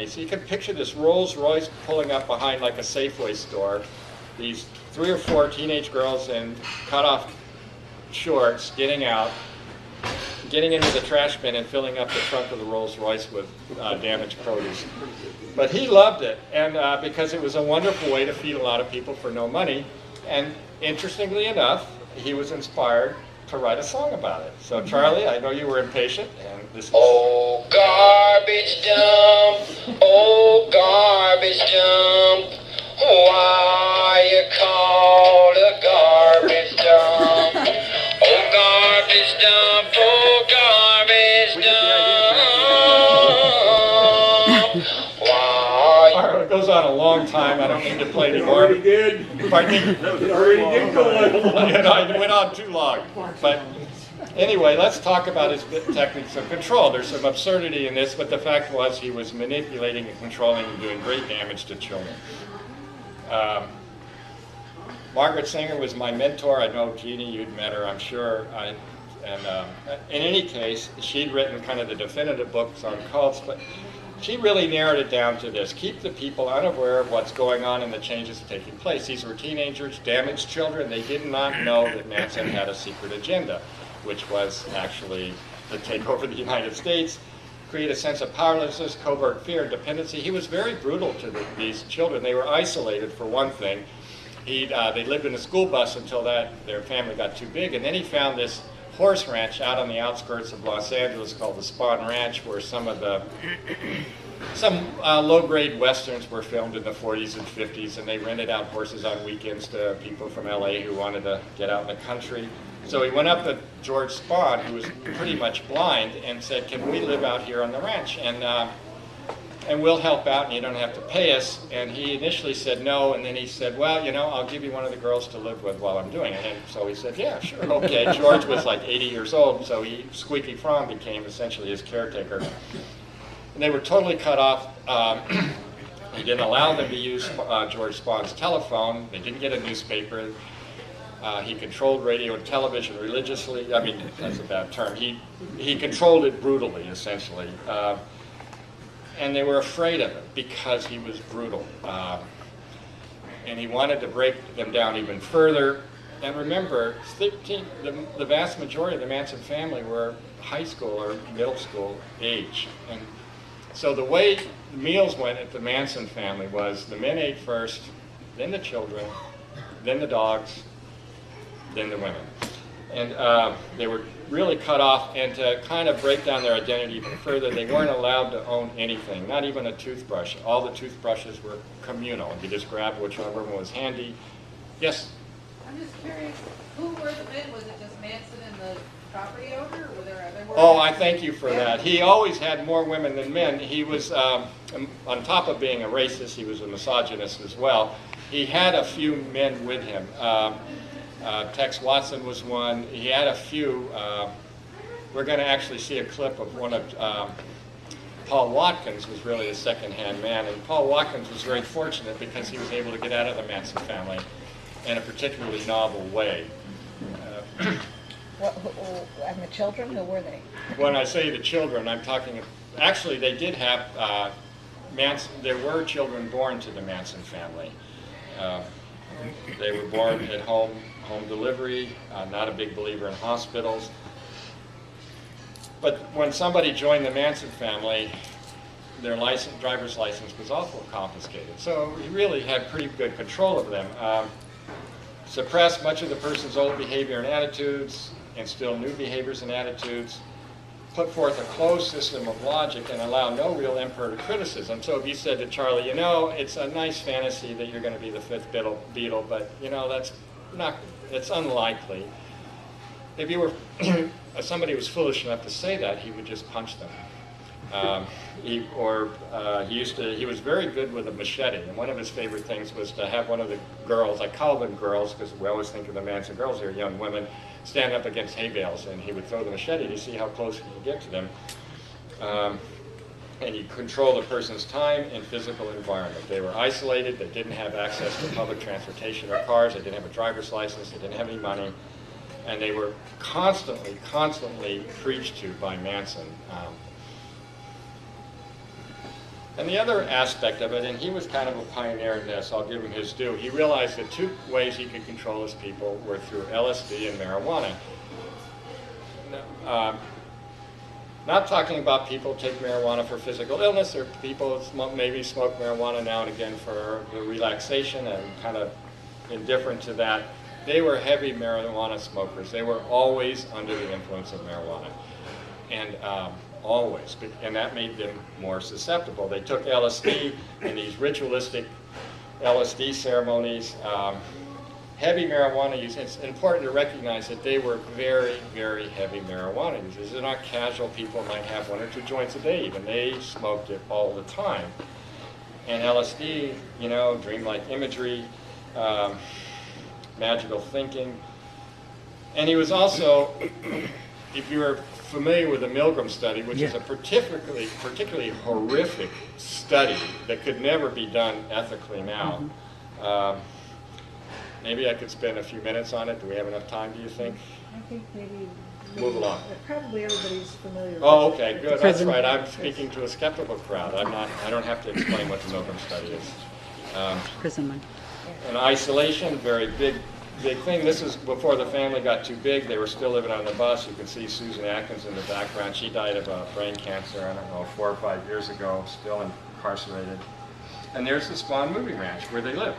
me. So you can picture this Rolls Royce pulling up behind like a Safeway store. These 3 or 4 teenage girls in cut-off shorts getting out, getting into the trash bin and filling up the trunk of the Rolls Royce with damaged produce. But he loved it, and because it was a wonderful way to feed a lot of people for no money. And interestingly enough, he was inspired to write a song about it. So Charlie, I know you were impatient, and this is... Oh, garbage dump, oh, garbage dump, why you called a garbage dump? Oh, garbage dump, oh, garbage dump, why? All right, it goes on a long time. I don't need to play anymore. Already did. Pardon me? Already did go on. You know, it went on too long. But anyway, let's talk about his techniques of control. There's some absurdity in this, but the fact was he was manipulating and controlling and doing great damage to children. Margaret Singer was my mentor. I know Jeannie, you'd met her, I'm sure. In any case, she'd written kind of the definitive books on cults, but she really narrowed it down to this: keep the people unaware of what's going on and the changes taking place. These were teenagers, damaged children. They did not know that Manson had a secret agenda, which was actually to take over the United States, create a sense of powerlessness, covert fear, and dependency. He was very brutal to these children. They were isolated, for one thing. They lived in a school bus until their family got too big, and then he found this horse ranch out on the outskirts of Los Angeles called the Spawn Ranch, where some low-grade westerns were filmed in the 40s and 50s, and they rented out horses on weekends to people from LA who wanted to get out in the country. So he went up to George Spawn, who was pretty much blind, and said, "Can we live out here on the ranch? And we'll help out, and you don't have to pay us." And he initially said no, and then he said, "Well, you know, I'll give you one of the girls to live with while I'm doing it." And so he said, "Yeah, sure, okay." George was like 80 years old, so Squeaky Fromm became essentially his caretaker. And they were totally cut off. He didn't allow them to use George Spawn's telephone. They didn't get a newspaper. He controlled radio and television religiously. I mean, that's a bad term. He controlled it brutally, essentially. And they were afraid of it because he was brutal. And he wanted to break them down even further. And remember, the vast majority of the Manson family were high school or middle school age. And so the way meals went at the Manson family was the men ate first, then the children, then the dogs, then the women. And they were really cut off, and to kind of break down their identity even further, they weren't allowed to own anything, not even a toothbrush. All the toothbrushes were communal. You just grabbed whichever one was handy. Yes? I'm just curious, who were the men? Was it just Manson and the property owner, or were there other women? Oh, I thank you for that. He always had more women than men. He was, on top of being a racist, he was a misogynist as well. He had a few men with him. Tex Watson was one. He had a few. We're going to actually see a clip of one of Paul Watkins was really a second-hand man, and Paul Watkins was very fortunate because he was able to get out of the Manson family in a particularly novel way. And the children, who were they? When I say the children, I'm talking, actually they did have, there were children born to the Manson family. They were born at home delivery, not a big believer in hospitals. But when somebody joined the Manson family, their driver's license was also confiscated. So he really had pretty good control of them. Suppressed much of the person's old behavior and attitudes, instill new behaviors and attitudes, put forth a closed system of logic, and allow no real input or criticism. So if you said to Charlie, you know, it's a nice fantasy that you're going to be the fifth Beatle, but you know, it's unlikely. If you were, if somebody was foolish enough to say that, he would just punch them. He was very good with a machete, and one of his favorite things was to have one of the girls, I call them girls because we always think of the Manson girls, they're young women, stand up against hay bales, and he would throw the machete to see how close he could get to them. And he'd control the person's time and physical environment. They were isolated, they didn't have access to public transportation or cars, they didn't have a driver's license, they didn't have any money, and they were constantly preached to by Manson. And the other aspect of it, and he was kind of a pioneer in this, I'll give him his due, he realized that two ways he could control his people were through LSD and marijuana. Not talking about people take marijuana for physical illness, or people maybe smoke marijuana now and again for the relaxation and kind of indifferent to that. They were heavy marijuana smokers. They were always under the influence of marijuana. And always, and that made them more susceptible. They took LSD in these ritualistic LSD ceremonies, heavy marijuana use. It's important to recognize that they were very, very heavy marijuana users. They're not casual people, might have 1 or 2 joints a day even. They smoked it all the time. And LSD, you know, dreamlike imagery, magical thinking. And he was also, if you're familiar with the Milgram study, which is a particularly horrific study that could never be done ethically now. Maybe I could spend a few minutes on it. Do we have enough time, do you think? I think maybe Move along. probably everybody's familiar with Oh, okay, good. That's prison. right. I'm speaking to a skeptical crowd. I don't have to explain what the Milgram study is. Prison one. And isolation, very big thing. This is before the family got too big. They were still living on the bus. You can see Susan Atkins in the background. She died of brain cancer, I don't know, 4 or 5 years ago, still incarcerated. And there's the Spawn Movie Ranch where they live.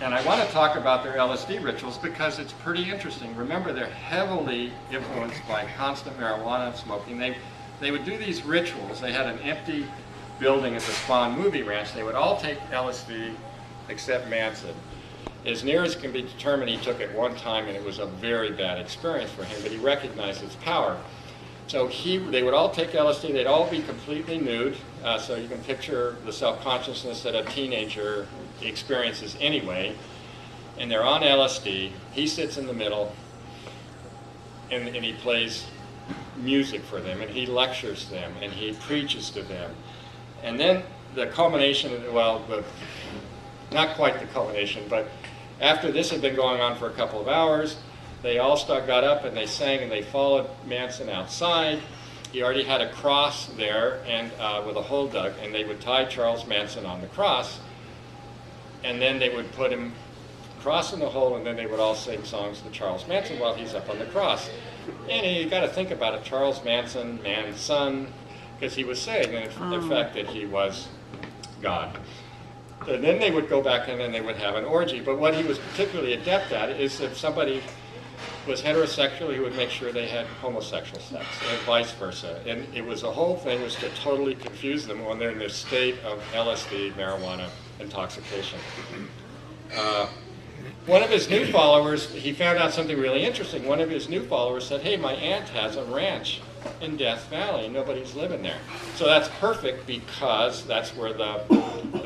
And I want to talk about their LSD rituals because it's pretty interesting. Remember, they're heavily influenced by constant marijuana smoking. They would do these rituals. They had an empty building at the Spawn Movie Ranch. They would all take LSD except Manson. As near as can be determined, he took it one time, and it was a very bad experience for him, but he recognized its power. So they would all take LSD. They'd all be completely nude, so you can picture the self-consciousness that a teenager experiences anyway. And they're on LSD. He sits in the middle, and he plays music for them, and he lectures them, and he preaches to them. And then the culmination, well, not quite the culmination, but after this had been going on for a couple of hours, they all got up and they sang and they followed Manson outside. He already had a cross there and with a hole dug, and they would tie Charles Manson on the cross, and then they would put him cross in the hole, and then they would all sing songs to Charles Manson while he's up on the cross. And you got to think about it, Charles Manson, man's son, because he was saying in fact that he was God. And then they would go back in and they would have an orgy. But what he was particularly adept at is if somebody was heterosexual, he would make sure they had homosexual sex, and vice versa. And it was the whole thing was to totally confuse them when they're in this state of LSD, marijuana intoxication. One of his new followers, he found out something really interesting. One of his new followers said, hey, my aunt has a ranch in Death Valley. Nobody's living there. So that's perfect because that's where the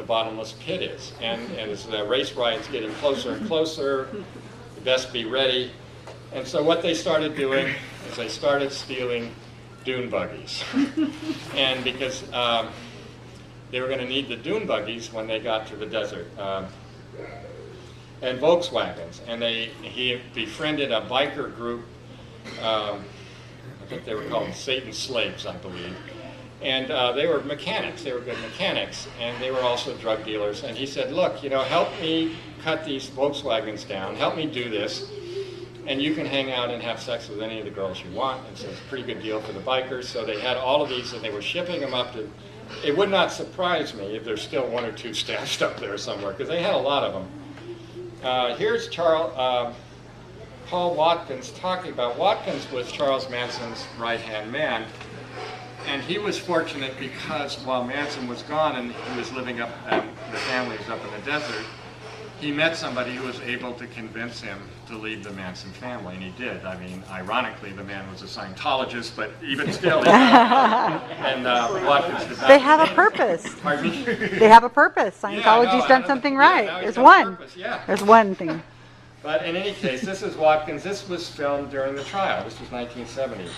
bottomless pit is. And as the race riot's getting closer and closer, you best be ready. And so what they started doing is they started stealing dune buggies. And because they were going to need the dune buggies when they got to the desert. And Volkswagens. And he befriended a biker group. I think they were called Satan's Slaves, I believe. And they were mechanics. They were good mechanics. And they were also drug dealers. And he said, look, help me cut these Volkswagens down. Help me do this. And you can hang out and have sex with any of the girls you want. And so it's a pretty good deal for the bikers. So they had all of these, and they were shipping them up to... It would not surprise me if there's still 1 or 2 stashed up there somewhere, because they had a lot of them. Here's Paul Watkins talking about. Watkins was Charles Manson's right-hand man, and he was fortunate because while Manson was gone and he was living up, the family was up in the desert, he met somebody who was able to convince him to leave the Manson family, and he did. I mean, ironically, the man was a Scientologist, but even still, and Watkins did not. They have a purpose. Pardon me? They have a purpose. Scientology's done something right. There's one. There's one thing. But in any case, this is Watkins. This was filmed during the trial. This was 1970.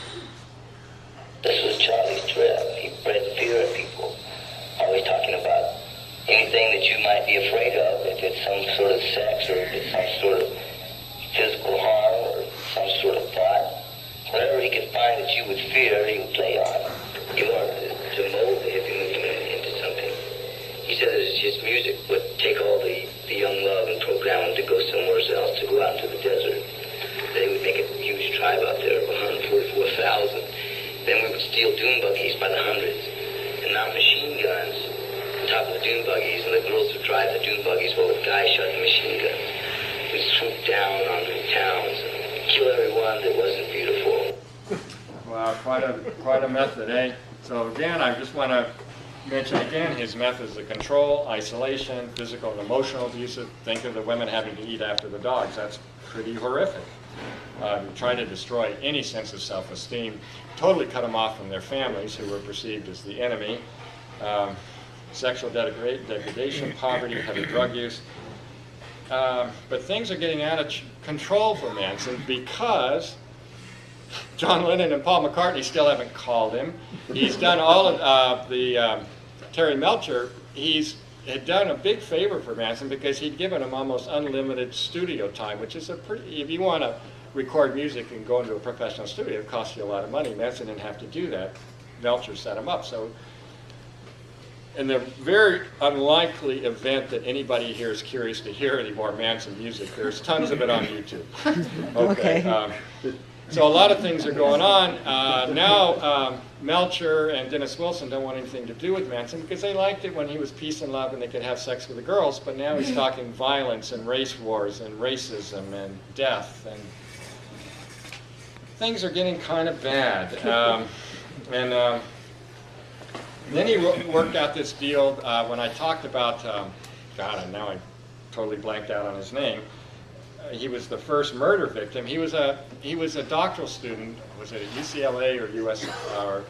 This was Charlie's trip. He bred fear in people. Always talking about anything that you might be afraid of, if it's some sort of sex or if it's some sort of physical harm or some sort of thought. Whatever he could find that you would fear, he would play on in order to mold the into he said that his music would take all the young love and program them to go somewhere else, to go out into the desert. They would make a huge tribe out there of 144,000. Then we would steal dune buggies by the hundreds and mount machine guns on top of the dune buggies, and the girls would drive the dune buggies while the guys shot the machine guns. We'd swoop down on the towns and kill everyone that wasn't beautiful. Wow, quite a method, eh? So again, I just want to mention again his methods of control, isolation, physical and emotional abuse. Think of the women having to eat after the dogs. That's pretty horrific. Try to destroy any sense of self-esteem, totally cut them off from their families who were perceived as the enemy. Sexual degradation, poverty, heavy drug use. But things are getting out of control for Manson because John Lennon and Paul McCartney still haven't called him. He's done all of Terry Melcher, had done a big favor for Manson because he'd given him almost unlimited studio time, which is a pretty, if you want to record music and go into a professional studio, it costs you a lot of money. Manson didn't have to do that. Melcher set him up. So in the very unlikely event that anybody here is curious to hear any more Manson music, there's tons of it on YouTube. Okay. So a lot of things are going on. Now Melcher and Dennis Wilson don't want anything to do with Manson because they liked it when he was peace and love and they could have sex with the girls, but now he's talking violence and race wars and racism and death, and things are getting kind of bad. Then he worked out this deal when I talked about, God, now I totally blanked out on his name. He was the first murder victim. He was a doctoral student. Was it at UCLA or US or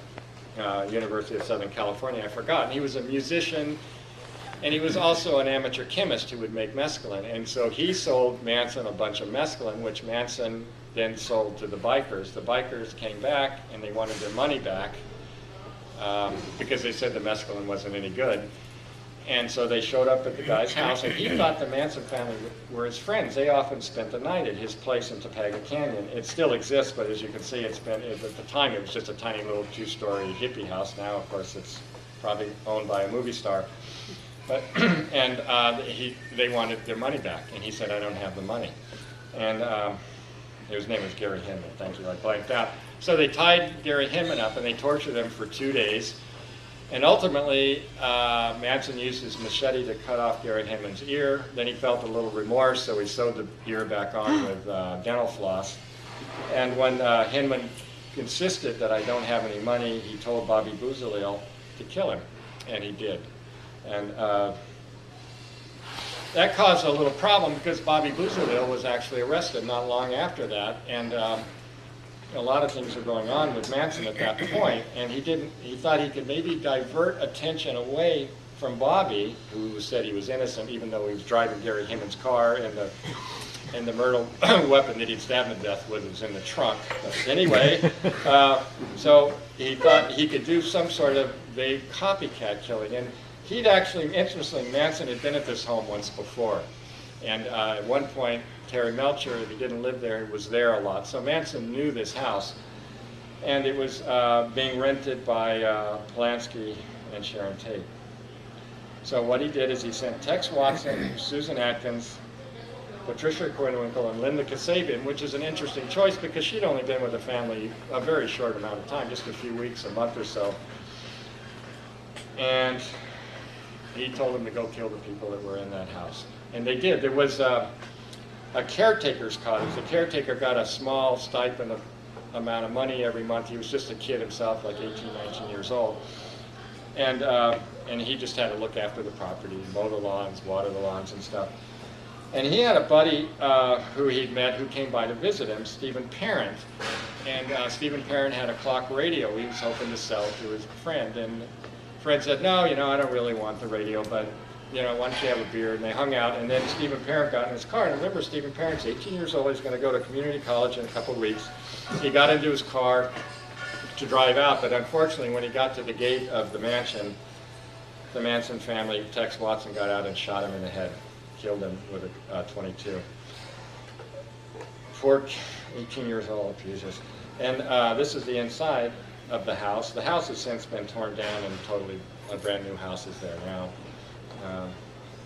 University of Southern California? I forgot. And he was a musician, and he was also an amateur chemist who would make mescaline. And so he sold Manson a bunch of mescaline, which Manson then sold to the bikers. The bikers came back and they wanted their money back because they said the mescaline wasn't any good. And so they showed up at the guy's house, and he thought the Manson family were his friends. They often spent the night at his place in Topanga Canyon. It still exists, but as you can see, at the time it was just a tiny little two-story hippie house. Now, of course, it's probably owned by a movie star. But they wanted their money back, and he said, "I don't have the money." And his name was Gary Hinman. Thank you, I blanked out. So they tied Gary Hinman up, and they tortured him for 2 days. And ultimately, Manson used his machete to cut off Gary Hinman's ear. Then he felt a little remorse, so he sewed the ear back on with dental floss. And when Hinman insisted that I don't have any money, he told Bobby Bouzalil to kill him, and he did. And that caused a little problem because Bobby Bouzalil was actually arrested not long after that, and a lot of things were going on with Manson at that point, and he thought he could maybe divert attention away from Bobby, who said he was innocent even though he was driving Gary Hinman's car, and the murder weapon that he'd stabbed him to death with was in the trunk. But anyway, so he thought he could do some sort of vague copycat killing, and he'd actually, interestingly, Manson had been at this home once before, and at one point Terry Melcher, if he didn't live there, was there a lot. So Manson knew this house, and it was being rented by Polanski and Sharon Tate. So what he did is he sent Tex Watson, Susan Atkins, Patricia Quinwinkle, and Linda Kasabian, which is an interesting choice because she'd only been with the family a very short amount of time, just a few weeks, a month or so. And he told them to go kill the people that were in that house. And they did. There was a caretaker's cottage. The caretaker got a small stipend of amount of money every month. He was just a kid himself, like 18, 19 years old. And he just had to look after the property, mow the lawns, water the lawns and stuff. And he had a buddy who he'd met who came by to visit him, Stephen Parent. And Stephen Parent had a clock radio he was hoping to sell to his friend. And Fred said, "No, I don't really want the radio, but why don't you have a beer?" And they hung out, and then Stephen Parent got in his car. And remember, Stephen Parent's 18 years old. He's going to go to community college in a couple of weeks. He got into his car to drive out, but unfortunately, when he got to the gate of the mansion, the Manson family, Tex Watson, got out and shot him in the head, killed him with a .22. Poor 18 years old, Jesus. And this is the inside of the house. The house has since been torn down, and totally a brand new house is there now.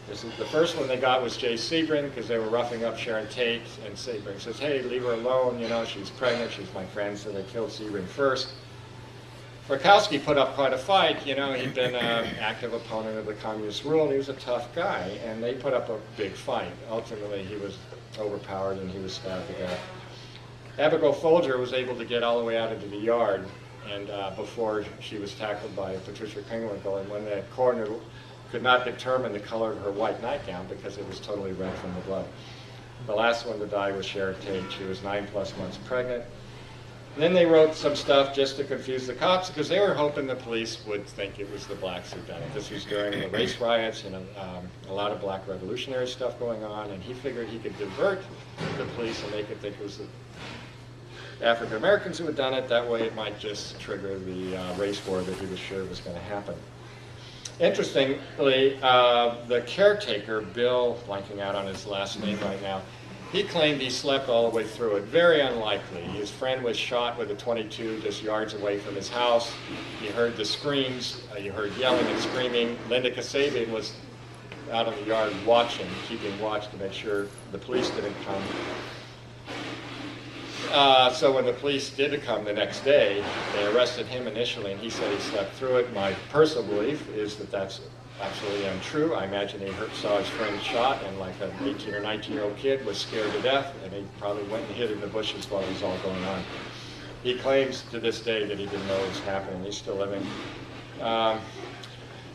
The first one they got was Jay Sebring because they were roughing up Sharon Tate, and Sebring says, hey, leave her alone, you know, she's pregnant, she's my friend, so they killed Sebring first. Frykowski put up quite a fight, you know, he'd been an active opponent of the communist rule, and he was a tough guy, and they put up a big fight. Ultimately, he was overpowered and he was stabbed to death. Abigail Folger was able to get all the way out into the yard, and before she was tackled by Patricia Kringwinkle, and when the coroner could not determine the color of her white nightgown because it was totally red from the blood. The last one to die was Sharon Tate. She was 9+ months pregnant. And then they wrote some stuff just to confuse the cops because they were hoping the police would think it was the blacks who'd done it. This was during the race riots and a lot of black revolutionary stuff going on, and he figured he could divert the police and make it think it was the African Americans who had done it. That way it might just trigger the race war that he was sure was going to happen. Interestingly, the caretaker, Bill, blanking out on his last name right now, he claimed he slept all the way through it. Very unlikely. His friend was shot with a .22 just yards away from his house. You heard the screams, you heard yelling and screaming. Linda Kasabian was out in the yard watching, keeping watch to make sure the police didn't come. So when the police did come the next day, they arrested him initially, and he said he slept through it. My personal belief is that that's absolutely untrue. I imagine he saw his friend shot, and like an 18 or 19-year-old kid was scared to death, and he probably went and hid in the bushes while it was all going on. He claims to this day that he didn't know what was happening. He's still living.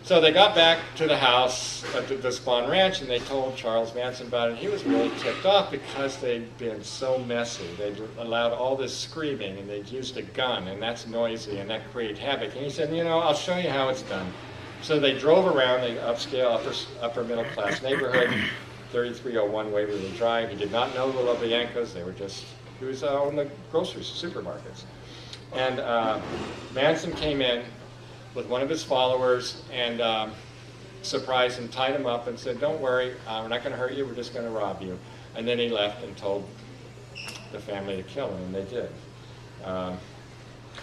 So they got back to the house at the Spahn Ranch, and they told Charles Manson about it. He was really ticked off because they'd been so messy. They'd allowed all this screaming, and they'd used a gun, and that's noisy, and that created havoc. And he said, you know, I'll show you how it's done. So they drove around the upscale, upper middle class neighborhood, 3301 Waverly Drive. He did not know the Lovienkos. They were just, he was on the groceries, supermarkets. And Manson came in with one of his followers and surprised him, tied him up and said, don't worry, we're not going to hurt you, we're just going to rob you. And then he left and told the family to kill him, and they did.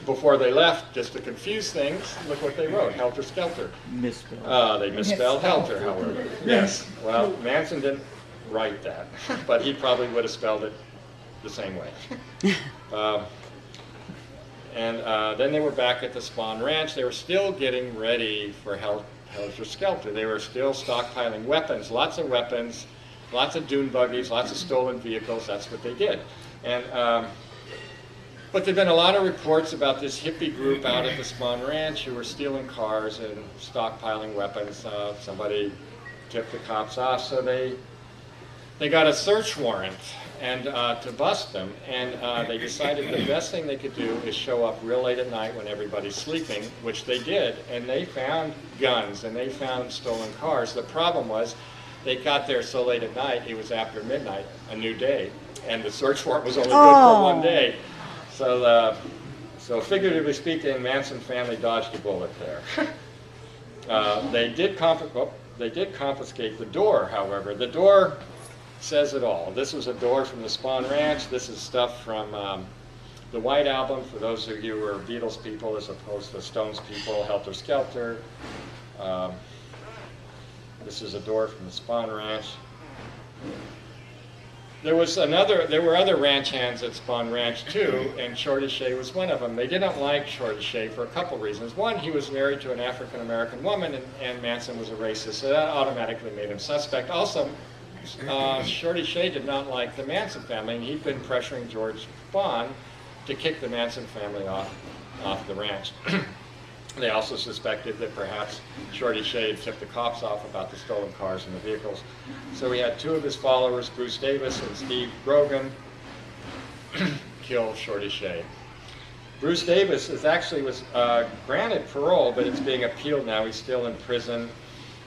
Before they left, just to confuse things, look what they wrote, Helter Skelter. Misspelled. They misspelled Helter, however. Yes, well, Manson didn't write that, but he probably would have spelled it the same way. Then they were back at the Spahn Ranch. They were still getting ready for Helter Skelter. They were still stockpiling weapons, lots of dune buggies, lots of stolen vehicles. That's what they did. But there've been a lot of reports about this hippie group out at the Spahn Ranch who were stealing cars and stockpiling weapons. Somebody tipped the cops off, so they got a search warrant and to bust them, and they decided the best thing they could do is show up real late at night when everybody's sleeping, which they did, and they found guns and they found stolen cars. The problem was they got there so late at night, it was after midnight, a new day, and the search warrant was only good for one day. So figuratively speaking, Manson family dodged a bullet there. They did confiscate the door, however. The door says it all. This was a door from the Spahn Ranch. This is stuff from the White Album, for those of you who are Beatles people as opposed to Stones people, Helter Skelter. This is a door from the Spahn Ranch. There were other ranch hands at Spahn Ranch too, and Shorty Shea was one of them. They didn't like Shorty Shea for a couple reasons. One, he was married to an African American woman, and Manson was a racist, so that automatically made him suspect. Also, Shorty Shea did not like the Manson family, and he'd been pressuring George Spahn to kick the Manson family off the ranch. They also suspected that perhaps Shorty Shea had tipped the cops off about the stolen cars and the vehicles. So we had two of his followers, Bruce Davis and Steve Grogan, kill Shorty Shea. Bruce Davis was granted parole, but it's being appealed now. He's still in prison.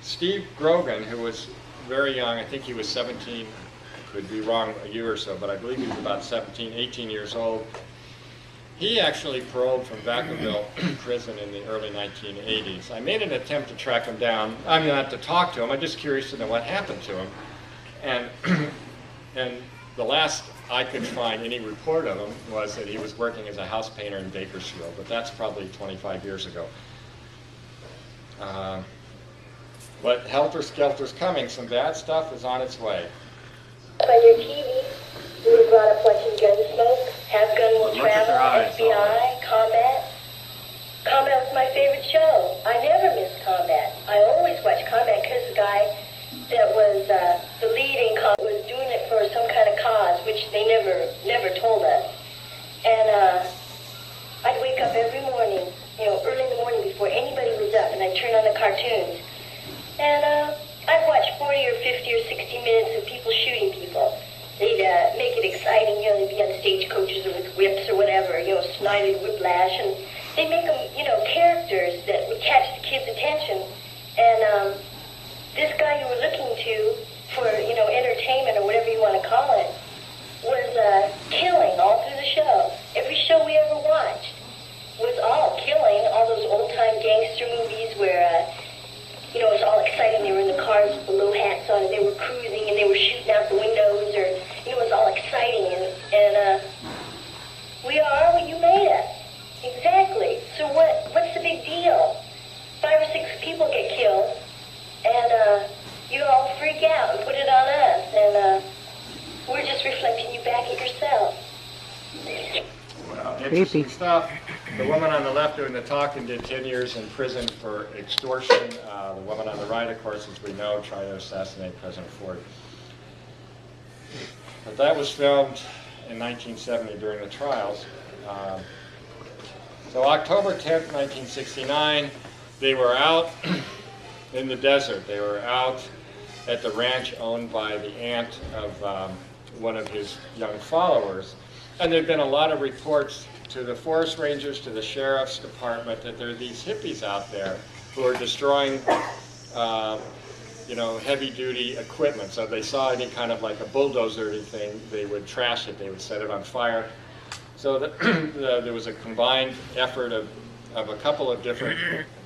Steve Grogan, who was very young, I think he was 17, could be wrong a year or so, but I believe he was about 17, 18 years old. He actually paroled from Vacaville prison in the early 1980s. I made an attempt to track him down. I'm not to talk to him. I'm just curious to know what happened to him. And the last I could find any report of him was that he was working as a house painter in Bakersfield, but that's probably 25 years ago. But helter-skelter's coming. Some bad stuff is on its way. On your TV, you would have brought up watching Gunsmoke, Have Gun Will Travel, FBI, Combat. Combat was my favorite show. I never missed Combat. I always watched Combat because the guy that was the lead in Combat was doing it for some kind of cause, which they never told us. And I'd wake up every morning, early in the morning before anybody was up, and I'd turn on the cartoons. And I'd watch 40 or 50 or 60 minutes of people shooting people. They'd make it exciting, they'd be on stagecoaches or with whips or whatever, snided whiplash, and they'd make them, characters that would catch the kids' attention. And this guy you were looking to for, entertainment or whatever you want to call it, was killing all through the show. Every show we ever watched was all killing, all those old-time gangster movies where, it was all exciting. They were in the cars with the low hats on, and they were cruising, and they were shooting out the windows, or, it was all exciting, and we are what you made us. Exactly. So what's the big deal? 5 or 6 people get killed, and you all freak out and put it on us, and we're just reflecting you back at yourself. Well, interesting stuff. The woman on the left doing the talking did 10 years in prison for extortion. The woman on the right, of course, as we know, tried to assassinate President Ford. But that was filmed in 1970 during the trials. So October 10th, 1969, they were out in the desert. They were out at the ranch owned by the aunt of one of his young followers. And there had been a lot of reports to the forest rangers, to the sheriff's department, that there are these hippies out there who are destroying, heavy-duty equipment. So if they saw any kind of like a bulldozer or anything, they would trash it. They would set it on fire. So there was a combined effort of a couple of different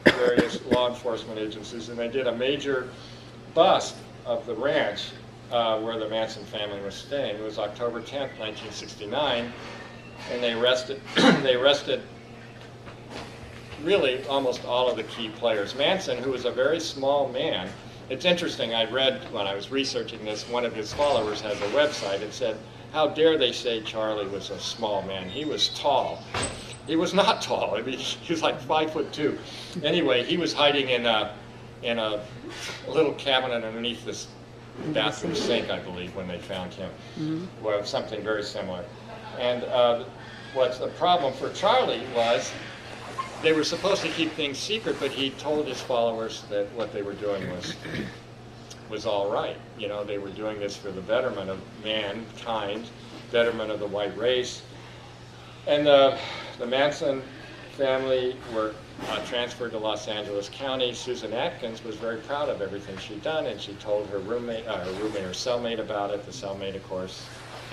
various law enforcement agencies, and they did a major bust of the ranch where the Manson family was staying. It was October 10th, 1969, and they arrested really almost all of the key players. Manson, who was a very small man, it's interesting, I read when I was researching this, one of his followers has a website. It said, how dare they say Charlie was a small man? He was tall. He was not tall. I mean, he was like 5'2". Anyway, he was hiding in a little cabinet underneath this bathroom sink, I believe, when they found him. Mm-hmm. Well, something very similar. And what's the problem for Charlie was they were supposed to keep things secret, but he told his followers that what they were doing was all right. They were doing this for the betterment of mankind, betterment of the white race. And the Manson family were transferred to Los Angeles County. Susan Atkins was very proud of everything she'd done, and she told her cellmate about it. The cellmate, of course,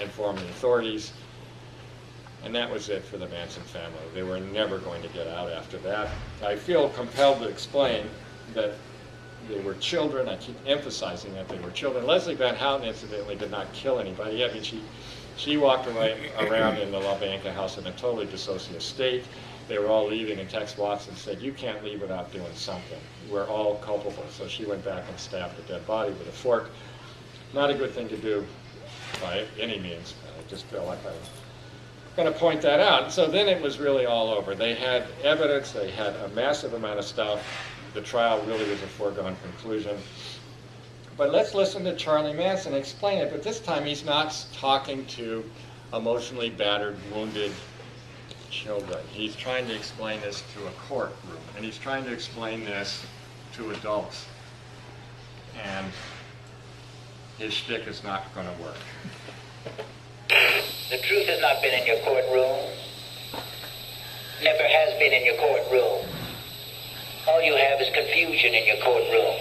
informed the authorities. And that was it for the Manson family. They were never going to get out after that. I feel compelled to explain that they were children. I keep emphasizing that they were children. Leslie Van Houten, incidentally, did not kill anybody. I mean, she walked around in the La Banca house in a totally dissociative state. They were all leaving, and Tex Watson said, you can't leave without doing something. We're all culpable. So she went back and stabbed the dead body with a fork. Not a good thing to do by any means. I just feel like I was going to point that out. So then it was really all over. They had evidence. They had a massive amount of stuff. The trial really was a foregone conclusion. But let's listen to Charlie Manson explain it. But this time he's not talking to emotionally battered, wounded children. He's trying to explain this to a courtroom. And he's trying to explain this to adults. And his shtick is not going to work. The truth has not been in your courtroom. Never has been in your courtroom. All you have is confusion in your courtroom.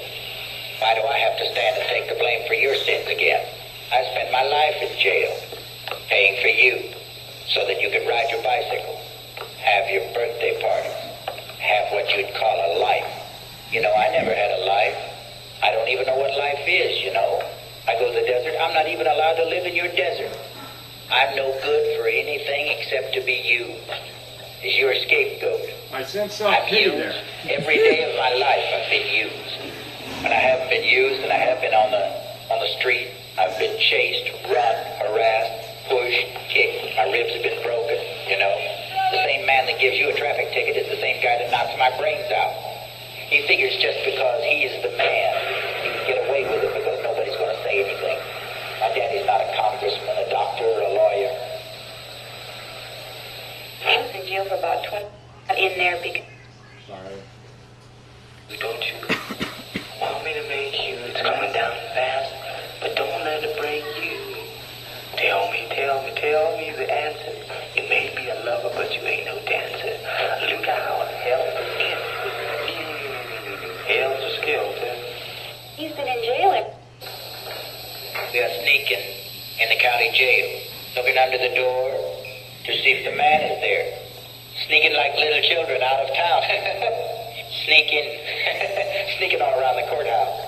Why do I have to stand and take the blame for your sins again? I spent my life in jail, paying for you, so that you could ride your bicycle, have your birthday party, have what you'd call a life. I never had a life. I don't even know what life is, I go to the desert. I'm not even allowed to live in your desert. I'm no good for anything except to be used as your scapegoat. I sense I'm self-pity used. there. Every day of my life I've been used. And I haven't been used, and I have been on the street. I've been chased, run, harassed, pushed, kicked. My ribs have been broken, you know. The same man that gives you a traffic ticket is the same guy that knocks my brains out. He figures just because he is the man, he can get away with it because nobody's going to say anything. My daddy's not a congressman, a doctor, or a lawyer. I was in jail for about 20 in there because... Sorry. Don't you want me to make you? It's coming down fast, but don't let it break you. Tell me the answer. You may be a lover, but you ain't no dancer. Look out, hell's a skeleton. Hell's a skeleton. he's been in jail. We are sneaking in the county jail, looking under the door to see if the man is there. Sneaking like little children out of town. Sneaking all around the courthouse.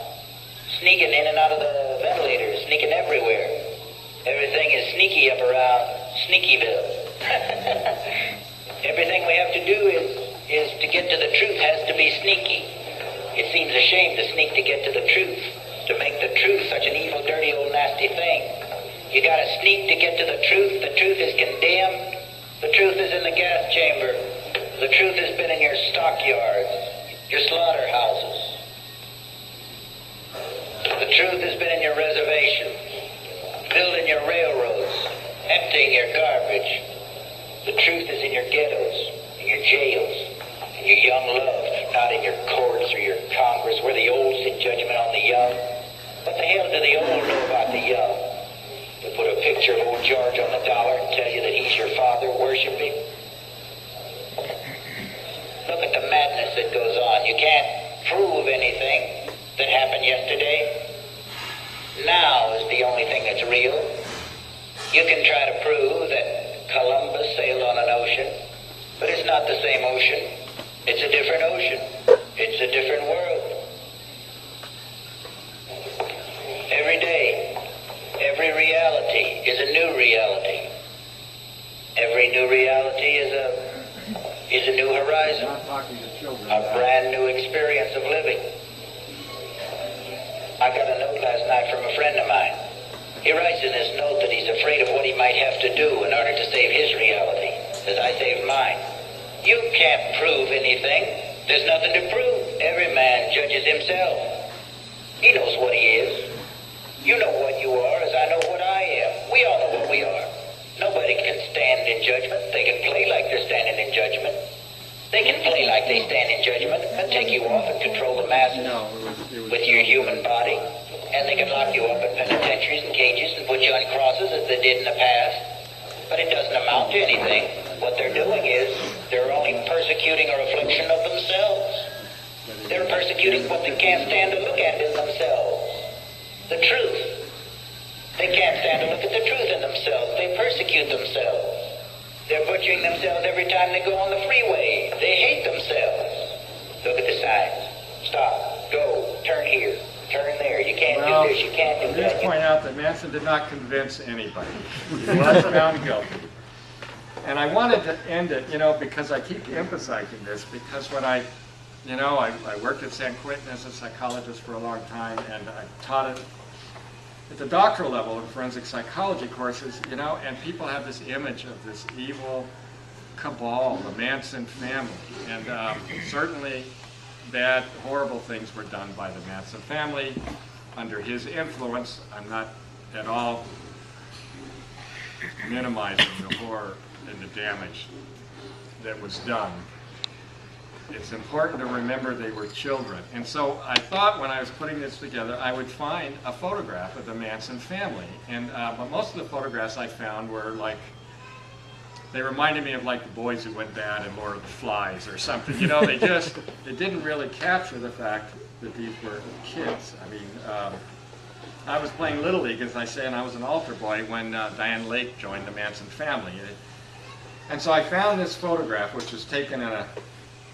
Sneaking in and out of the ventilators. Sneaking everywhere. Everything is sneaky up around Sneakyville. Everything we have to do is to get to the truth has to be sneaky. It seems a shame to sneak to get to the truth. To make the truth such an evil, dirty, old, nasty thing. You gotta sneak to get to the truth. The truth is condemned. The truth is in the gas chamber. The truth has been in your stockyards, your slaughterhouses. The truth has been in your reservations, building your railroads, emptying your garbage. The truth is in your ghettos, in your jails, in your young love, not in your courts or your Congress, where the old sit judgment on the young. What the hell do the old know about the young? They put a picture of old George on the dollar and tell you that he's your father, worship him. Look at the madness that goes on. You can't prove anything that happened yesterday. Now is the only thing that's real. You can try to prove that Columbus sailed on an ocean, but it's not the same ocean. It's a different ocean. It's a different world. Every day, every reality is a new reality. Every new reality is a new horizon, a brand new experience of living. I got a note last night from a friend of mine. He writes in this note that he's afraid of what he might have to do in order to save his reality, as I saved mine. You can't prove anything. There's nothing to prove. Every man judges himself. He knows what he is. You know what you are as I know what I am. We all know what we are. Nobody can stand in judgment. They can play like they're standing in judgment. They can play like they stand in judgment and take you off and control the masses with your human body. And they can lock you up in penitentiaries and cages and put you on crosses as they did in the past. But it doesn't amount to anything. What they're doing is they're only persecuting a reflection of themselves. They're persecuting what they can't stand to look at in themselves. The truth. They can't stand to look at the truth in themselves. They persecute themselves. They're butchering themselves every time they go on the freeway. They hate themselves. Look at the signs. Stop. Go. Turn here. Turn there. You can't do this. You can't do that. Just point out that Manson did not convince anybody. He was found guilty. And I wanted to end it, because I keep emphasizing this, because when I worked at San Quentin as a psychologist for a long time, and I taught it at the doctoral level in forensic psychology courses, and people have this image of this evil cabal, the Manson family, and certainly bad, horrible things were done by the Manson family under his influence. I'm not at all minimizing the horror and the damage that was done. It's important to remember they were children. And so I thought when I was putting this together, I would find a photograph of the Manson family. And but most of the photographs I found were like, they reminded me of like the boys who went bad in Lord of the Flies or something. They didn't really capture the fact that these were kids. I mean, I was playing Little League, as I say, and I was an altar boy when Diane Lake joined the Manson family. And so I found this photograph, which was taken in a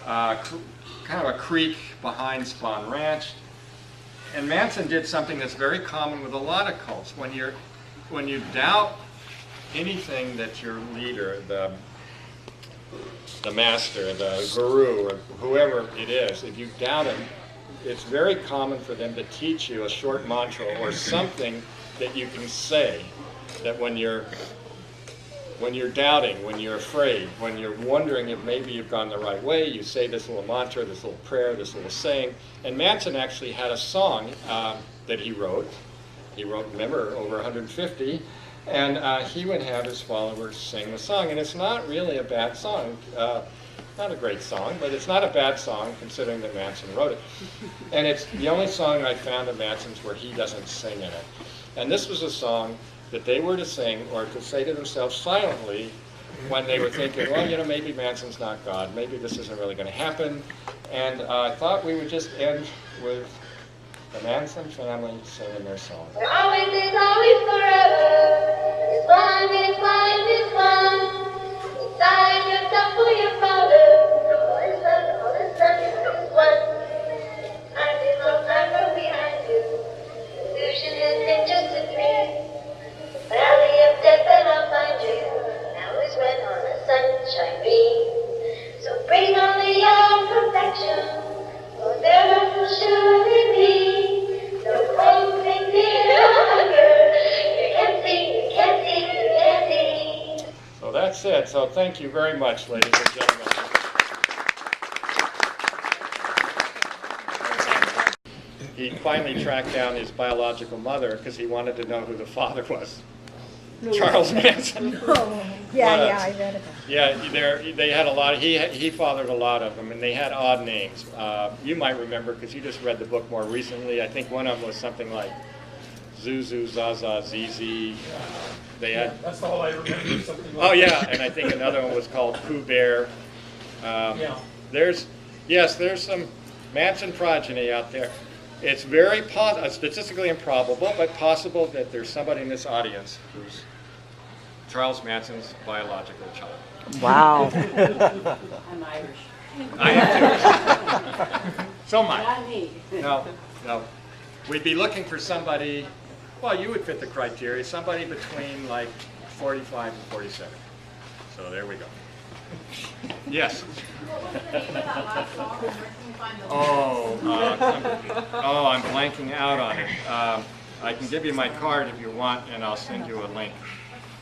kind of a creek behind Spahn Ranch. And Manson did something that's very common with a lot of cults. When you doubt anything that your leader, the master, the guru, or whoever it is, if you doubt him, it's very common for them to teach you a short mantra or something that you can say, that when you're doubting, when you're afraid, when you're wondering if maybe you've gone the right way, you say this little mantra, this little prayer, this little saying. And Manson actually had a song that he wrote. He wrote, remember, over 150. And he would have his followers sing the song. And it's not really a bad song. Not a great song, but it's not a bad song considering that Manson wrote it. And it's the only song I found of Manson's where he doesn't sing in it. And this was a song that they were to sing or to say to themselves silently when they were thinking, well, you know, maybe Manson's not God. Maybe this isn't really going to happen. And I thought we would just end with the Manson family singing their song. Always is always forever. It's fun, it's fun, it's fun. Sign yourself for your father. All the sun is one. I did no time from behind you. Illusion isn't just a dream. Valley of death and I'll find you. Now is when on the sunshine beam. So bring on the young perfection. For there will surely be no closing the hunger. You can't see, you can't see, you can't see. So that's it. So thank you very much, ladies and gentlemen. He finally tracked down his biological mother because he wanted to know who the father was. Charles Manson. Oh, yeah, I read about it. Yeah, they had a lot. He fathered a lot of them, and they had odd names. You might remember because you just read the book more recently. I think one of them was something like Zuzu, Zaza, Zizi. They had. That's all I remember. Something like Oh yeah, and I think another one was called Pooh Bear. Yeah. There's some Manson progeny out there. It's very statistically improbable, but possible that there's somebody in this audience who's Charles Manson's biological child. Wow. I'm Irish. I am too. So am I. Not me. No. We'd be looking for somebody, well, you would fit the criteria, somebody between like 45 and 47. So there we go. Yes. I'm blanking out on it. I can give you my card if you want, and I'll send you a link.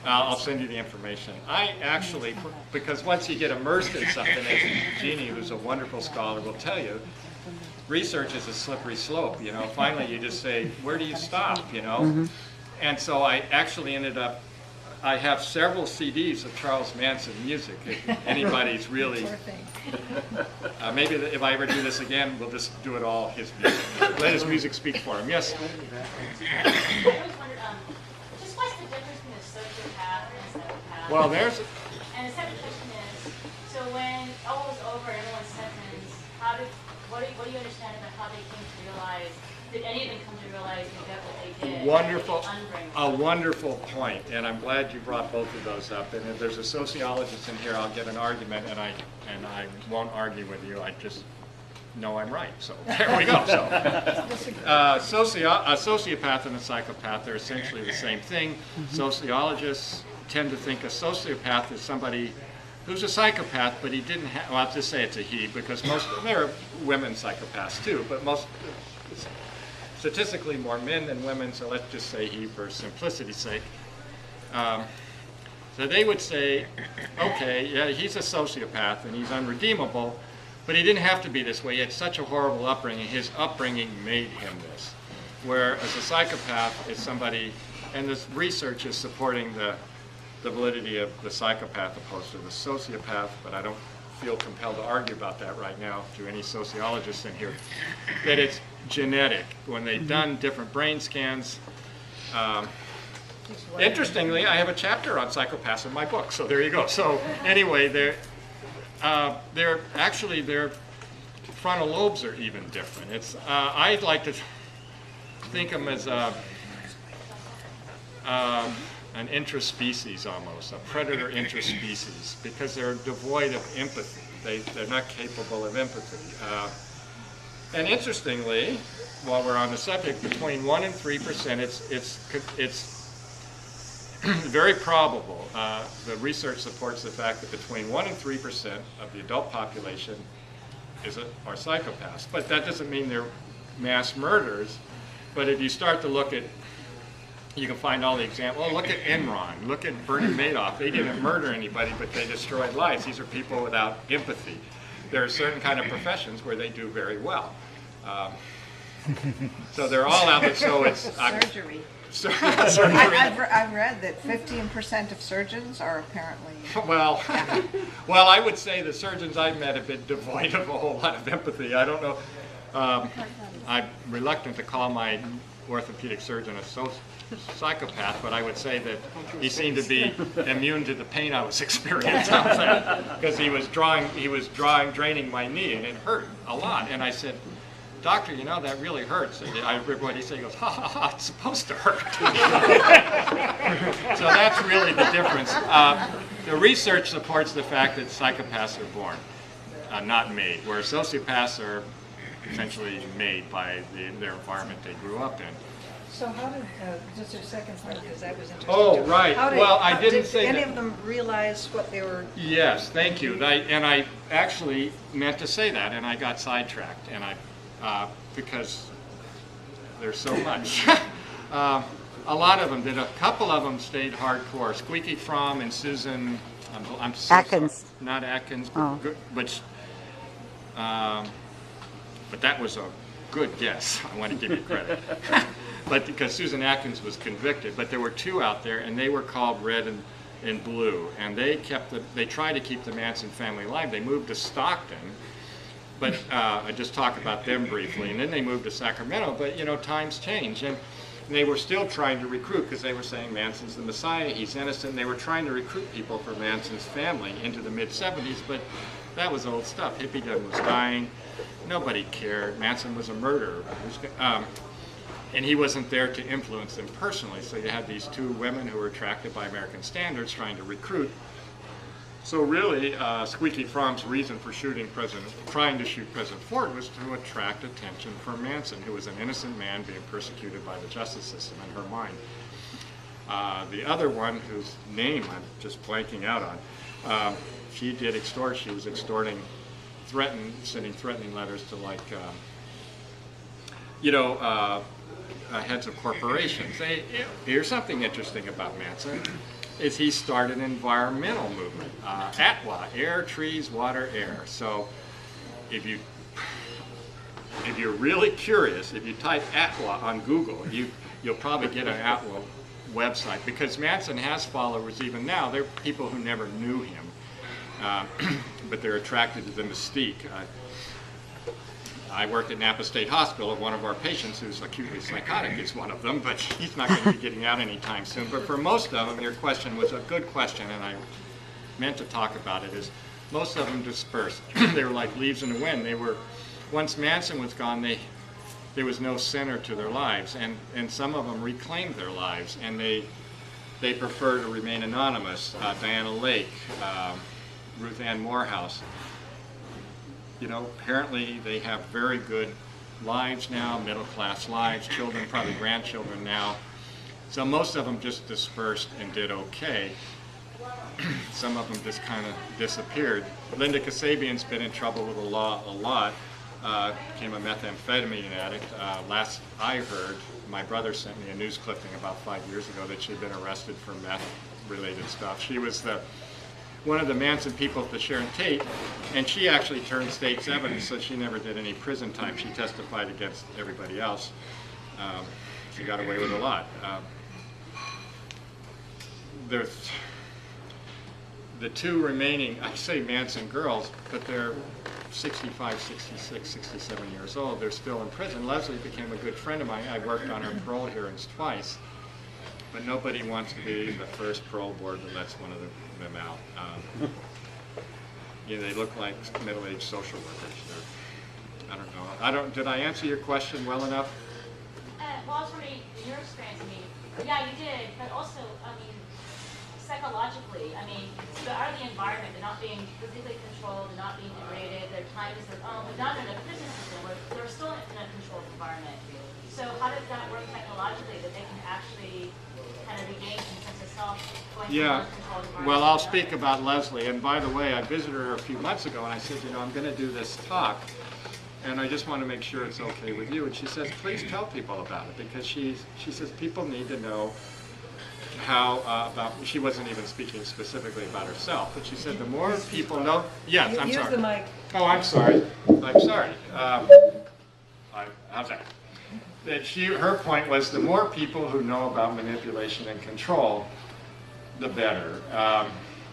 I'll send you the information. I actually, because once you get immersed in something, as Jeannie, who's a wonderful scholar, will tell you, research is a slippery slope. You know, finally you just say, where do you stop? You know, and so I actually ended up. I have several CDs of Charles Manson music. If anybody's really, maybe if I ever do this again, we'll just do it all his music. Let his music speak for him. Yes. I always wondered, just what's the difference between a sociopath and a psychopath? Well, there's. And the second question is, so when all was over, everyone's sentenced, what do you understand about how they came to realize? Did any of them come to realize that what they did? A wonderful point, and I'm glad you brought both of those up. And if there's a sociologist in here, I'll get an argument, and I won't argue with you. I just know I'm right. So there we go. So a sociopath and a psychopath are essentially the same thing. Sociologists tend to think a sociopath is somebody who's a psychopath, but he didn't have. Well, I'll just say it's a he because there are women psychopaths too, but most. Statistically more men than women, so let's just say he for simplicity's sake. So they would say, okay, yeah, he's a sociopath and he's unredeemable, but he didn't have to be this way. He had such a horrible upbringing. His upbringing made him this. Whereas a psychopath is somebody, and this research is supporting the validity of the psychopath opposed to the sociopath, but I don't feel compelled to argue about that right now to any sociologists in here, that it's genetic. When they've done different brain scans, interestingly, I have a chapter on psychopaths in my book, so there you go. So anyway, their frontal lobes are even different. It's I'd like to think of them as an intraspecies almost, a predator intraspecies, because they're devoid of empathy. They're not capable of empathy. And interestingly, while we're on the subject, between 1% and 3%, it's very probable. The research supports the fact that between 1% and 3% of the adult population are psychopaths. But that doesn't mean they're mass murders. But if you start to look at, you can find all the examples. Oh, look at Enron. Look at Bernie Madoff. They didn't murder anybody, but they destroyed lives. These are people without empathy. There are certain kind of professions where they do very well. So they're all out there. So it's Surgery. surgery. I've read that 15% of surgeons are apparently. Well, well, I would say the surgeons I've met have been devoid of a whole lot of empathy. I don't know. I'm reluctant to call my orthopedic surgeon a psychopath, but I would say that he seemed to be immune to the pain I was experiencing because he was draining my knee, and it hurt a lot. And I said, "Doctor, you know, that really hurts." And I remember what he said. He goes, "Ha ha ha, it's supposed to hurt." So that's really the difference. The research supports the fact that psychopaths are born, not made, where sociopaths are essentially made by their environment they grew up in. So how did, just a second part, because that was interesting. Oh, too. right. Well, I didn't say Did any that. of them realize what they were? Yes, thank you. I actually meant to say that, and I got sidetracked, and because there's so much. A lot of them did. A couple of them stayed hardcore. Squeaky Fromm and Susan. I'm so Atkins. sorry. Not Atkins, Oh. but that was a good guess. I want to give you credit. But because Susan Atkins was convicted, but there were two out there, and they were called Red and Blue, and they tried to keep the Manson family alive. They moved to Stockton, but I just talk about them briefly, and then they moved to Sacramento. But you know, times change, and they were still trying to recruit because they were saying Manson's the Messiah, he's innocent. They were trying to recruit people for Manson's family into the mid-'70s, but that was old stuff. Hippiedom was dying. Nobody cared. Manson was a murderer. And he wasn't there to influence them personally. So you had these two women who were attracted by American standards trying to recruit. So really, Squeaky Fromm's reason for trying to shoot President Ford was to attract attention from Manson, who was an innocent man being persecuted by the justice system in her mind. The other one, whose name I'm just blanking out on, she did extort. She was extorting, sending threatening letters to heads of corporations. Here's something interesting about Manson, is he started an environmental movement. ATWA, air, trees, water, air. So if you're really curious, if you type ATWA on Google, you'll probably get an ATWA website, because Manson has followers even now. They're people who never knew him, but they're attracted to the mystique. I worked at Napa State Hospital. One of our patients who's acutely psychotic is one of them, but he's not going to be getting out anytime soon. But for most of them, your question was a good question, and I meant to talk about it, is most of them dispersed. They were like leaves in the wind. Once Manson was gone, there was no center to their lives, and some of them reclaimed their lives, and they prefer to remain anonymous. Diana Lake, Ruth Ann Morehouse. You know, apparently they have very good lives now, middle-class lives, children, probably grandchildren now. So most of them just dispersed and did okay. Some of them just kind of disappeared. Linda Kasabian's been in trouble with the law a lot. Became a methamphetamine addict. Last I heard, my brother sent me a news clipping about 5 years ago that she'd been arrested for meth-related stuff. She was one of the Manson people at the Sharon Tate, and she actually turned state's evidence, so she never did any prison time. She testified against everybody else. She got away with a lot. There's the two remaining, I say Manson girls, but they're 65, 66, 67 years old. They're still in prison. Leslie became a good friend of mine. I worked on her parole hearings twice. But nobody wants to be the first parole board that lets one of them out. They look like middle-aged social workers. I don't know. Did I answer your question well enough? Well, from your experience, yeah, you did. But also, psychologically, they're out of the environment. They're not being physically controlled. They're not being degraded. Their time is their own. But not in a prison system where they're still in a controlled environment. So how does that work psychologically, that they can actually kind of regain some sense of self going through a controlled environment? Well, I'll speak about Leslie. And by the way, I visited her a few months ago, and I said, I'm going to do this talk. and I just want to make sure it's okay with you. And she says, please tell people about it, because she says people need to know how about, she wasn't even speaking specifically about herself, but she said the more people know, yes, I'm sorry. Use the mic. Oh, I'm sorry. I'm sorry. How's that? That her point was the more people who know about manipulation and control, the better.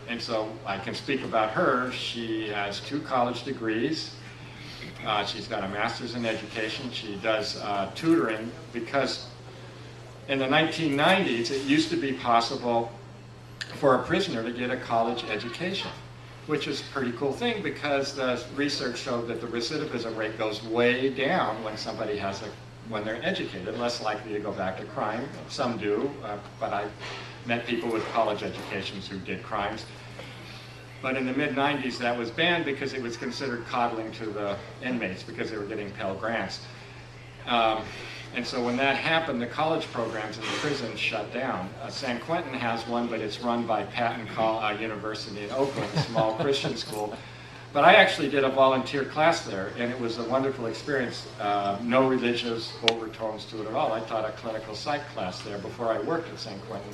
And so I can speak about her. She has 2 college degrees. She's got a master's in education. She does tutoring because in the 1990s it used to be possible for a prisoner to get a college education, which is a pretty cool thing because the research showed that the recidivism rate goes way down when somebody when they're educated, less likely to go back to crime. Some do, but I met people with college educations who did crimes. But in the mid-90s that was banned because it was considered coddling to the inmates because they were getting Pell Grants. And so when that happened, the college programs in the prisons shut down. San Quentin has one, but it's run by Patton University in Oakland, a small Christian school. But I actually did a volunteer class there, and it was a wonderful experience. No religious overtones to it at all. I taught a clinical psych class there before I worked at San Quentin.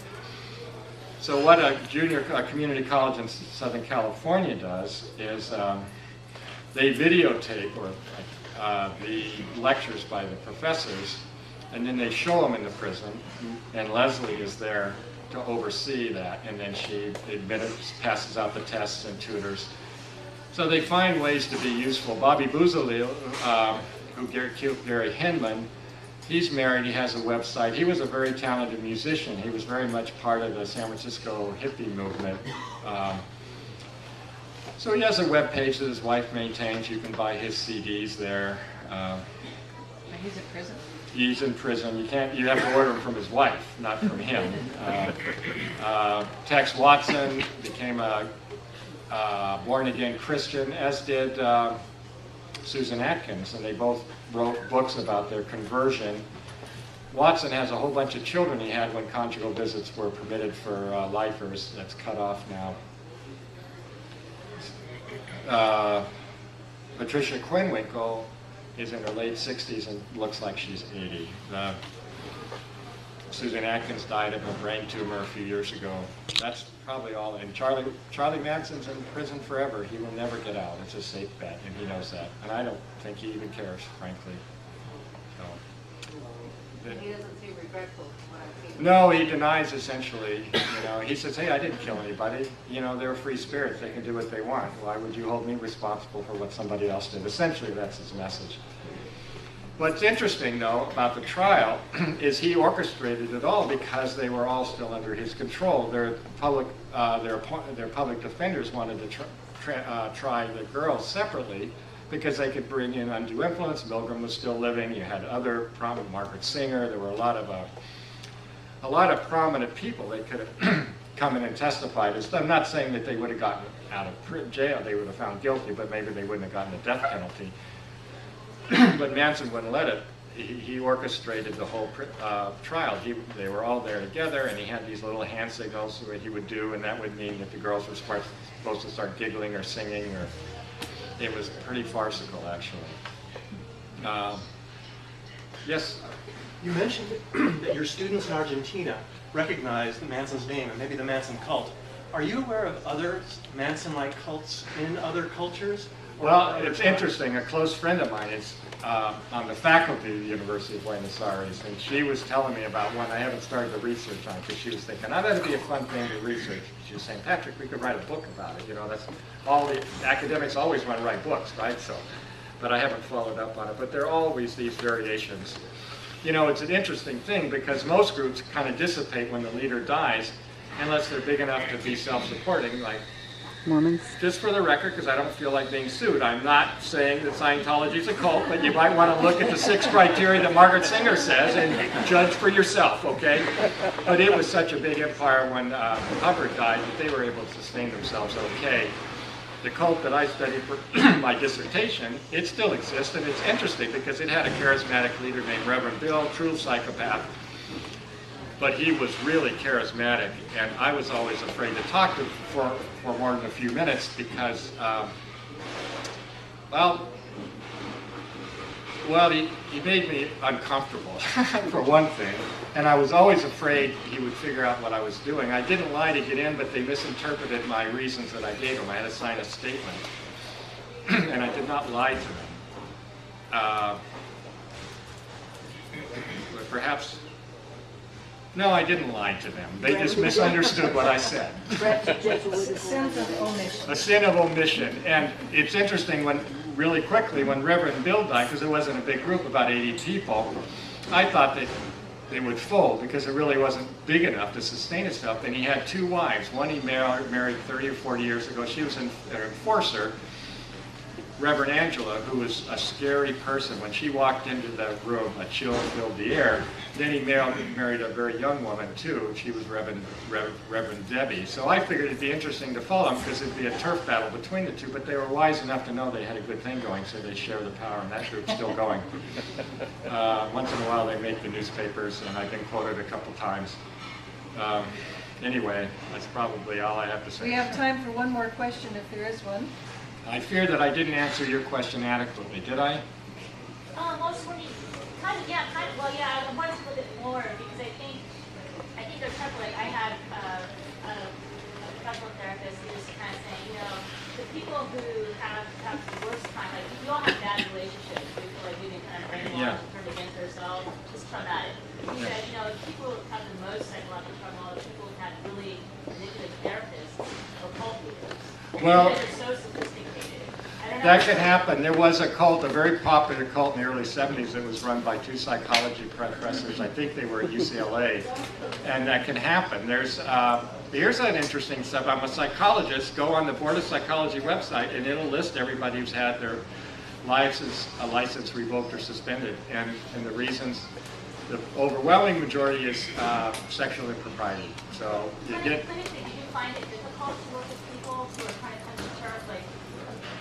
So what a junior community college in Southern California does is they videotape the lectures by the professors, and then they show them in the prison, and Leslie is there to oversee that, and then she passes out the tests and tutors. So they find ways to be useful. Bobby Bouzalil, who killed Gary Hinman, he's married, he has a website. He was a very talented musician. He was very much part of the San Francisco hippie movement. So he has a web page that his wife maintains. You can buy his CDs there. He's in prison. He's in prison. You have to order them from his wife, not from him. Tex Watson became a born-again Christian, as did Susan Atkins, and they both wrote books about their conversion. Watson has a whole bunch of children he had when conjugal visits were permitted for lifers. That's cut off now. Patricia Quinwinkle is in her late 60s and looks like she's 80. Susan Atkins died of a brain tumor a few years ago. That's probably all. And Charlie Manson's in prison forever. He will never get out. It's a safe bet, and he knows that. And I don't think he even cares, frankly. He doesn't seem regretful when I see him. No, he denies essentially. He says, "Hey, I didn't kill anybody. They're free spirits. They can do what they want. Why would you hold me responsible for what somebody else did?" Essentially, that's his message. What's interesting, though, about the trial is he orchestrated it all because they were all still under his control. Their public defenders wanted to try the girls separately because they could bring in Undue Influence. Milgram was still living. You had other prominent, Margaret Singer. There were a lot of prominent people. They could have come in and testified. I'm not saying that they would have gotten out of jail. They would have found guilty, but maybe they wouldn't have gotten the death penalty. But Manson wouldn't let it. He orchestrated the whole trial. They were all there together, and he had these little hand signals that he would do, and that would mean that the girls were supposed to start giggling or singing, or it was pretty farcical, actually. Yes? You mentioned that your students in Argentina recognized Manson's name and maybe the Manson cult. Are you aware of other Manson-like cults in other cultures? Well, it's interesting. A close friend of mine is on the faculty of the University of Buenos Aires, and she was telling me about one I haven't started the research on because she was thinking, oh, that'd be a fun thing to research. She was saying, Patrick, we could write a book about it. That's all the academics always want to write books, right? So, but I haven't followed up on it. But there are always these variations. It's an interesting thing because most groups kind of dissipate when the leader dies unless they're big enough to be self-supporting, like Mormons. just for the record, because I don't feel like being sued, I'm not saying that Scientology is a cult, but you might want to look at the 6 criteria that Margaret Singer says and judge for yourself, okay? But it was such a big empire when Hubbard died that they were able to sustain themselves okay. The cult that I studied for my dissertation, it still exists, and it's interesting because it had a charismatic leader named Reverend Bill, true psychopath. But he was really charismatic, and I was always afraid to talk to him for more than a few minutes because, well, Well, he made me uncomfortable, for one thing, and I was always afraid he would figure out what I was doing. I didn't lie to get in, but they misinterpreted my reasons that I gave them. I had to sign a statement, and I did not lie to them. But perhaps, no, I didn't lie to them. They just misunderstood what I said. Sins of omission. A sin of omission. And it's interesting really quickly, when Reverend Bill died, because it wasn't a big group, about 80 people, I thought that they would fold because it really wasn't big enough to sustain itself. And he had 2 wives. One he married 30 or 40 years ago. She was an enforcer, Reverend Angela, who was a scary person. When she walked into the room, a chill filled the air. Then he married a very young woman too. She was Reverend Debbie. So I figured it'd be interesting to follow them because it'd be a turf battle between the two, but they were wise enough to know they had a good thing going, so they share the power, and that group's still going. Once in a while they make the newspapers, and I've been quoted a couple times. Anyway, that's probably all I have to say. We have time for one more question if there is one. I fear that I didn't answer your question adequately, did I? Well, just when you, well, yeah, I wanted to look at more because I think there's kind of like, I had a couple of therapists who just kind of saying, you know, the people who have the worst time, like we all have bad relationships, we feel like we've been kind of brainwashed and turned against ourselves, just traumatic. He said, you know, the people who have the most psychological trauma are the people who have really manipulative therapists or cult leaders. Well, they're so sophisticated. that could happen. There was a cult, a very popular cult in the early 70s that was run by 2 psychology professors. I think they were at UCLA. And that can happen. Here's an interesting stuff. I'm a psychologist. Go on the Board of Psychology website and it'll list everybody who's had their license revoked or suspended. And the reasons, the overwhelming majority is sexual impropriety. So you get... Did you find it difficult to work with people who are trying to come to terms, like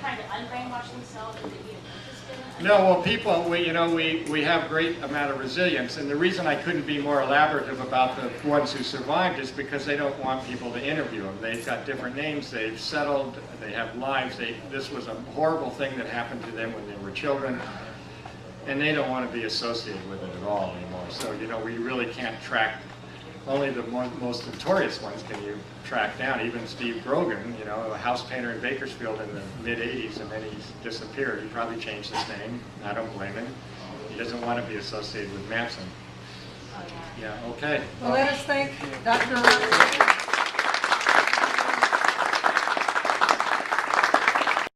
trying to unbrainwash themselves or be interested in it? No, well, people, we have great amount of resilience, and the reason I couldn't be more elaborative about the ones who survived is because they don't want people to interview them. They've got different names, they've settled, they have lives. This was a horrible thing that happened to them when they were children, and they don't want to be associated with it at all anymore. So, we really can't track. Only the most notorious ones can you track down. Even Steve Grogan, a house painter in Bakersfield in the mid-'80s, and then he's disappeared. He probably changed his name. I don't blame him. He doesn't want to be associated with Manson. Yeah, okay. Well, let us thank Dr. Manson.